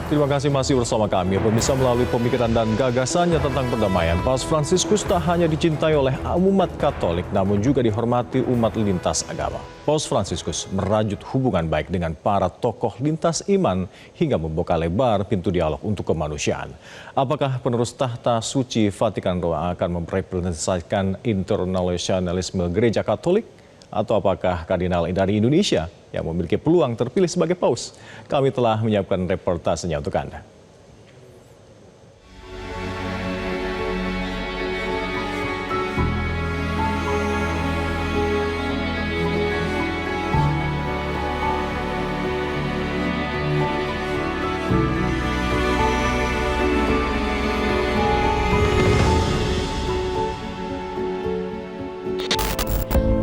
Terima kasih masih bersama kami. Pemirsa, melalui pemikiran dan gagasannya tentang perdamaian, Paus Fransiskus tak hanya dicintai oleh umat Katolik, namun juga dihormati umat lintas agama. Paus Fransiskus merajut hubungan baik dengan para tokoh lintas iman hingga membuka lebar pintu dialog untuk kemanusiaan. Apakah penerus tahta suci Vatikan Roma akan merepresentasikan internasionalisme gereja Katolik? Atau apakah kardinal dari Indonesia yang memiliki peluang terpilih sebagai paus? Kami telah menyiapkan reportasenya untuk Anda.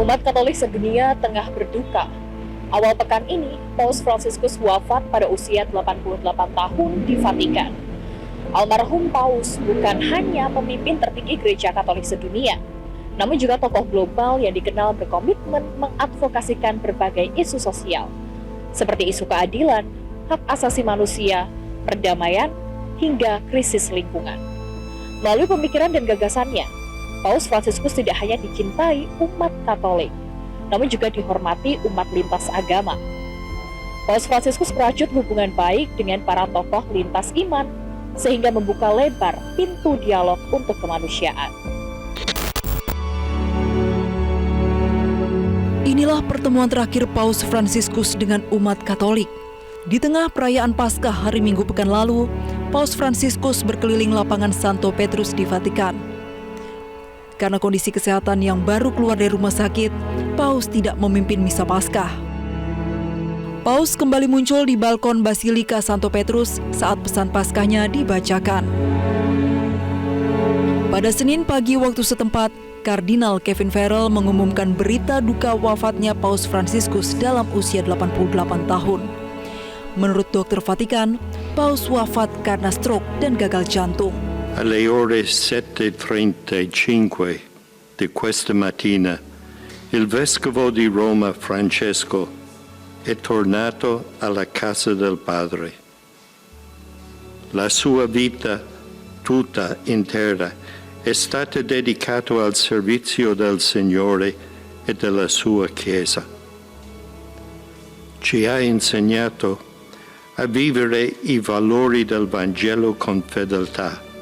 Umat Katolik sedunia tengah berduka. Awal pekan ini, Paus Fransiskus wafat pada usia 88 tahun di Vatikan. Almarhum Paus bukan hanya pemimpin tertinggi gereja Katolik sedunia, namun juga tokoh global yang dikenal berkomitmen mengadvokasikan berbagai isu sosial, seperti isu keadilan, hak asasi manusia, perdamaian, hingga krisis lingkungan. Melalui pemikiran dan gagasannya, Paus Fransiskus tidak hanya dicintai umat Katolik, namun juga dihormati umat lintas agama. Paus Fransiskus merajut hubungan baik dengan para tokoh lintas iman, sehingga membuka lebar pintu dialog untuk kemanusiaan. Inilah pertemuan terakhir Paus Fransiskus dengan umat Katolik. Di tengah perayaan Paskah hari Minggu pekan lalu, Paus Fransiskus berkeliling lapangan Santo Petrus di Vatikan. Karena kondisi kesehatan yang baru keluar dari rumah sakit, Paus tidak memimpin misa Paskah. Paus kembali muncul di balkon Basilika Santo Petrus saat pesan Paskahnya dibacakan. Pada Senin pagi waktu setempat, Kardinal Kevin Farrell mengumumkan berita duka wafatnya Paus Fransiskus dalam usia 88 tahun. Menurut dokter Vatikan, Paus wafat karena stroke dan gagal jantung. Alle ore 7:35 di questa mattina, il Vescovo di Roma Francesco è tornato alla casa del Padre. La sua vita tutta intera è stata dedicata al servizio del Signore e della sua Chiesa. Ci ha insegnato a vivere i valori del Vangelo con fedeltà,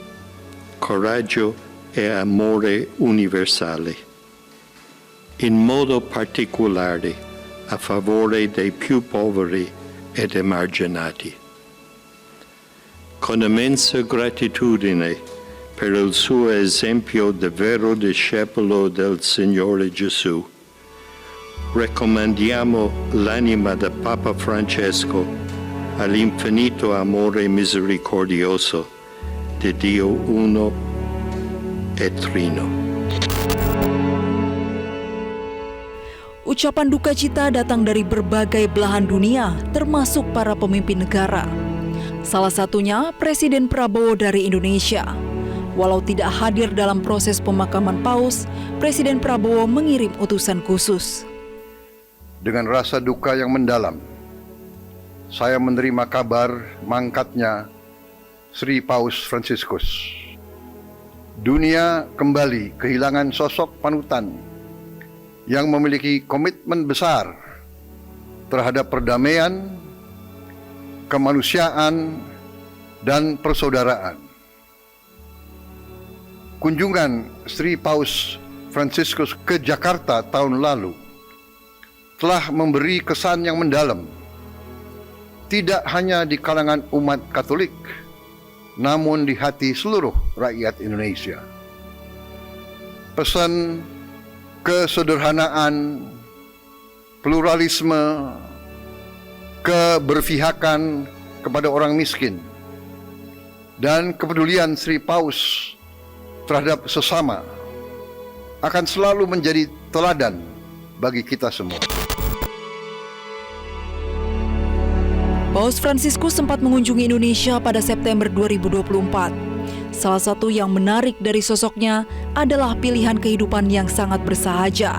coraggio e amore universale, in modo particolare a favore dei più poveri ed emarginati. Con immensa gratitudine per il suo esempio di vero discepolo del Signore Gesù, raccomandiamo l'anima del Papa Francesco all'infinito amore misericordioso di Dio Uno e Trino. Ucapan duka cita datang dari berbagai belahan dunia, termasuk para pemimpin negara. Salah satunya Presiden Prabowo dari Indonesia. Walau tidak hadir dalam proses pemakaman Paus, Presiden Prabowo mengirim utusan khusus. Dengan rasa duka yang mendalam, saya menerima kabar mangkatnya Sri Paus Fransiskus. Dunia kembali kehilangan sosok panutan yang memiliki komitmen besar terhadap perdamaian, kemanusiaan, dan persaudaraan. Kunjungan Sri Paus Fransiskus ke Jakarta tahun lalu telah memberi kesan yang mendalam, tidak hanya di kalangan umat Katolik, namun di hati seluruh rakyat Indonesia. Pesan kesederhanaan, pluralisme, keberpihakan kepada orang miskin, dan kepedulian Sri Paus terhadap sesama akan selalu menjadi teladan bagi kita semua. Paus Fransiskus sempat mengunjungi Indonesia pada September 2024. Salah satu yang menarik dari sosoknya adalah pilihan kehidupan yang sangat bersahaja.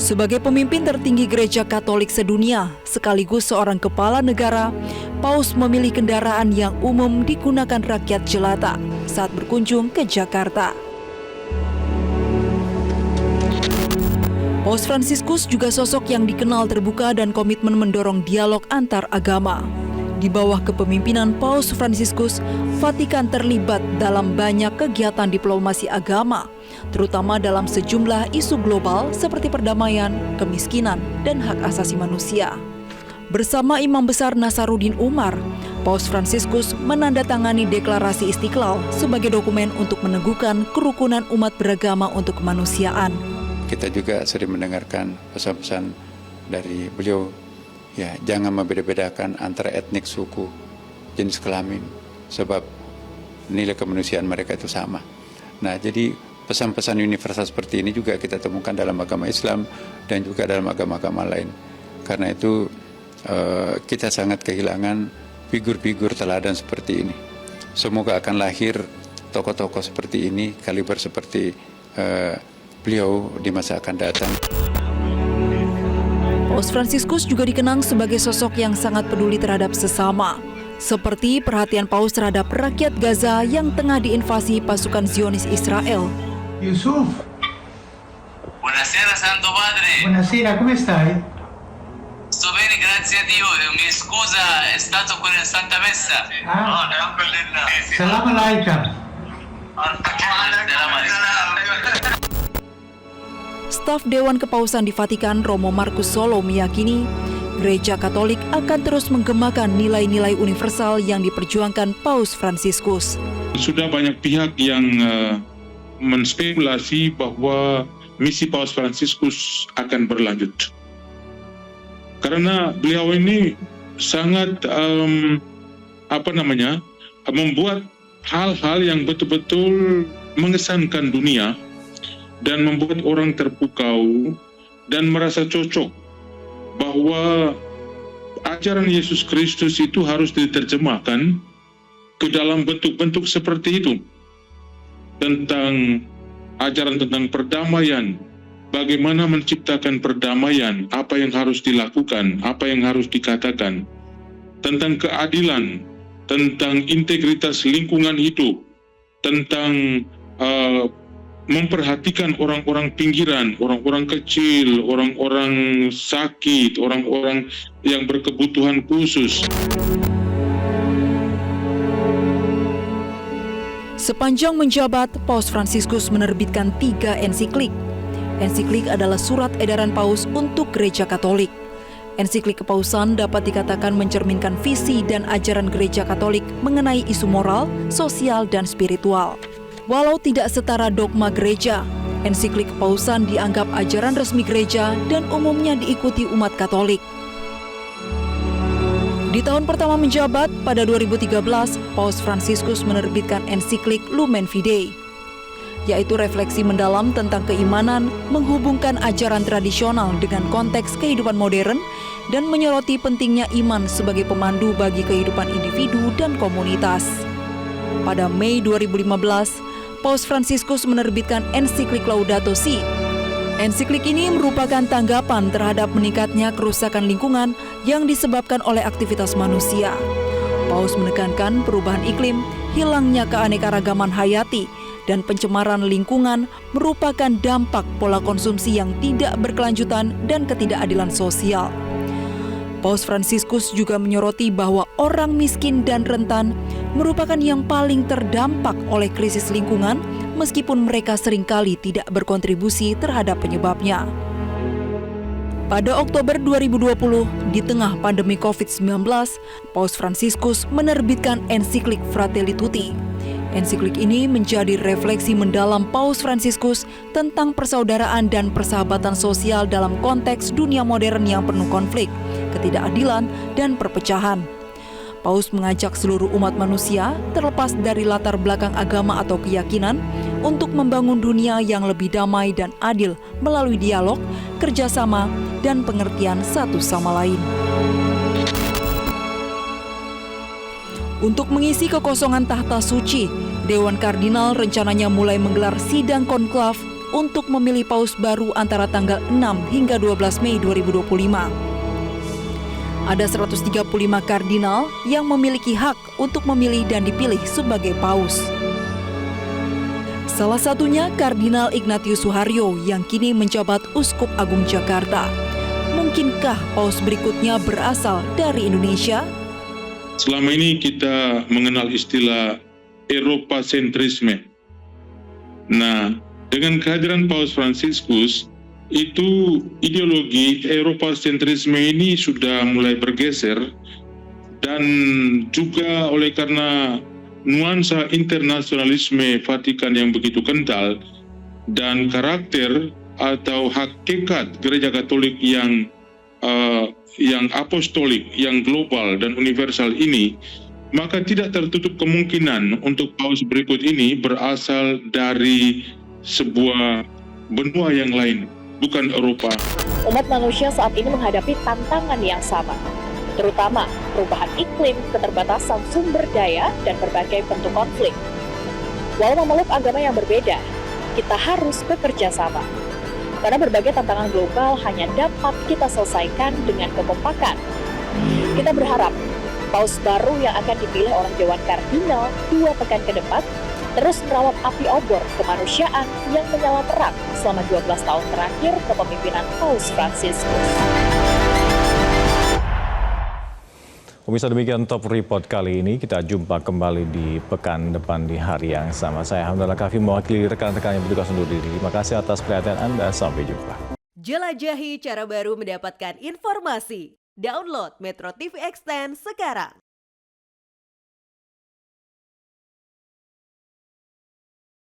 Sebagai pemimpin tertinggi Gereja Katolik sedunia, sekaligus seorang kepala negara, Paus memilih kendaraan yang umum digunakan rakyat jelata saat berkunjung ke Jakarta. Paus Fransiskus juga sosok yang dikenal terbuka dan komitmen mendorong dialog antar agama. Di bawah kepemimpinan Paus Fransiskus, Vatikan terlibat dalam banyak kegiatan diplomasi agama, terutama dalam sejumlah isu global seperti perdamaian, kemiskinan, dan hak asasi manusia. Bersama Imam Besar Nasaruddin Umar, Paus Fransiskus menandatangani Deklarasi Istiqlal sebagai dokumen untuk meneguhkan kerukunan umat beragama untuk kemanusiaan. Kita juga sering mendengarkan pesan-pesan dari beliau, ya, jangan membeda-bedakan antara etnik, suku, jenis kelamin, sebab nilai kemanusiaan mereka itu sama. Nah, jadi pesan-pesan universal seperti ini juga kita temukan dalam agama Islam dan juga dalam agama-agama lain. Karena itu kita sangat kehilangan figur-figur teladan seperti ini. Semoga akan lahir tokoh-tokoh seperti ini, kaliber seperti beliau di masa akan datang. Paus Fransiskus juga dikenang sebagai sosok yang sangat peduli terhadap sesama, seperti perhatian Paus terhadap rakyat Gaza yang tengah diinvasi pasukan Zionis Israel. Yusuf. Buonasera Santo Padre. Buonasera, come stai? Sto bene, grazie a Dio. Mi scusa, è stato con il Santa Messa. Ah, salam alaikum. Staf Dewan Kepausan di Vatikan, Romo Marcus Solo, meyakini Gereja Katolik akan terus menggemakan nilai-nilai universal yang diperjuangkan Paus Fransiskus. Sudah banyak pihak yang menspekulasi bahwa misi Paus Fransiskus akan berlanjut. Karena beliau ini sangat membuat hal-hal yang betul-betul mengesankan dunia dan membuat orang terpukau dan merasa cocok bahwa ajaran Yesus Kristus itu harus diterjemahkan ke dalam bentuk-bentuk seperti itu. Tentang ajaran tentang perdamaian, bagaimana menciptakan perdamaian, apa yang harus dilakukan, apa yang harus dikatakan, tentang keadilan, tentang integritas lingkungan hidup, tentang memperhatikan orang-orang pinggiran, orang-orang kecil, orang-orang sakit, orang-orang yang berkebutuhan khusus. Sepanjang menjabat, Paus Fransiskus menerbitkan 3 ensiklik. Ensiklik adalah surat edaran Paus untuk Gereja Katolik. Ensiklik kepausan dapat dikatakan mencerminkan visi dan ajaran Gereja Katolik mengenai isu moral, sosial, dan spiritual. Walau tidak setara dogma gereja, ensiklik kepausan dianggap ajaran resmi gereja dan umumnya diikuti umat Katolik. Di tahun pertama menjabat, pada 2013, Paus Fransiskus menerbitkan ensiklik Lumen Fidei, yaitu refleksi mendalam tentang keimanan, menghubungkan ajaran tradisional dengan konteks kehidupan modern, dan menyoroti pentingnya iman sebagai pemandu bagi kehidupan individu dan komunitas. Pada Mei 2015, Paus Fransiskus menerbitkan ensiklik Laudato Si. Ensiklik ini merupakan tanggapan terhadap meningkatnya kerusakan lingkungan yang disebabkan oleh aktivitas manusia. Paus menekankan perubahan iklim, hilangnya keanekaragaman hayati, dan pencemaran lingkungan merupakan dampak pola konsumsi yang tidak berkelanjutan dan ketidakadilan sosial. Paus Fransiskus juga menyoroti bahwa orang miskin dan rentan merupakan yang paling terdampak oleh krisis lingkungan, meskipun mereka seringkali tidak berkontribusi terhadap penyebabnya. Pada Oktober 2020, di tengah pandemi COVID-19, Paus Fransiskus menerbitkan ensiklik Fratelli Tutti. Ensiklik ini menjadi refleksi mendalam Paus Fransiskus tentang persaudaraan dan persahabatan sosial dalam konteks dunia modern yang penuh konflik, ketidakadilan, dan perpecahan. Paus mengajak seluruh umat manusia, terlepas dari latar belakang agama atau keyakinan, untuk membangun dunia yang lebih damai dan adil melalui dialog, kerjasama, dan pengertian satu sama lain. Untuk mengisi kekosongan tahta suci, Dewan Kardinal rencananya mulai menggelar sidang konklav untuk memilih paus baru antara tanggal 6 hingga 12 Mei 2025. Ada 135 kardinal yang memiliki hak untuk memilih dan dipilih sebagai paus. Salah satunya Kardinal Ignatius Suharyo yang kini menjabat Uskup Agung Jakarta. Mungkinkah paus berikutnya berasal dari Indonesia? Selama ini kita mengenal istilah Eropa-sentrisme. Nah, dengan kehadiran Paus Fransiskus, itu ideologi Eropa-sentrisme ini sudah mulai bergeser, dan juga oleh karena nuansa internasionalisme Vatikan yang begitu kental dan karakter atau hakikat Gereja Katolik yang apostolik, yang global dan universal ini, maka tidak tertutup kemungkinan untuk paus berikut ini berasal dari sebuah benua yang lain, bukan Eropa. Umat manusia saat ini menghadapi tantangan yang sama, terutama perubahan iklim, keterbatasan sumber daya, dan berbagai bentuk konflik. Walau memeluk agama yang berbeda, kita harus bekerja sama. Karena berbagai tantangan global hanya dapat kita selesaikan dengan kekompakan. Kita berharap paus baru yang akan dipilih oleh Dewan Kardinal 2 pekan ke depan terus merawat api obor kemanusiaan yang menyala terang selama 12 tahun terakhir kepemimpinan Paus Fransiskus. Pemirsa, demikian Top Report kali ini. Kita jumpa kembali di pekan depan di hari yang sama. Saya Hamdallah Kafi mewakili rekan-rekan yang bertugas undur diri. Terima kasih atas perhatian Anda. Sampai jumpa. Jelajahi cara baru mendapatkan informasi. Download Metro TV Extend sekarang.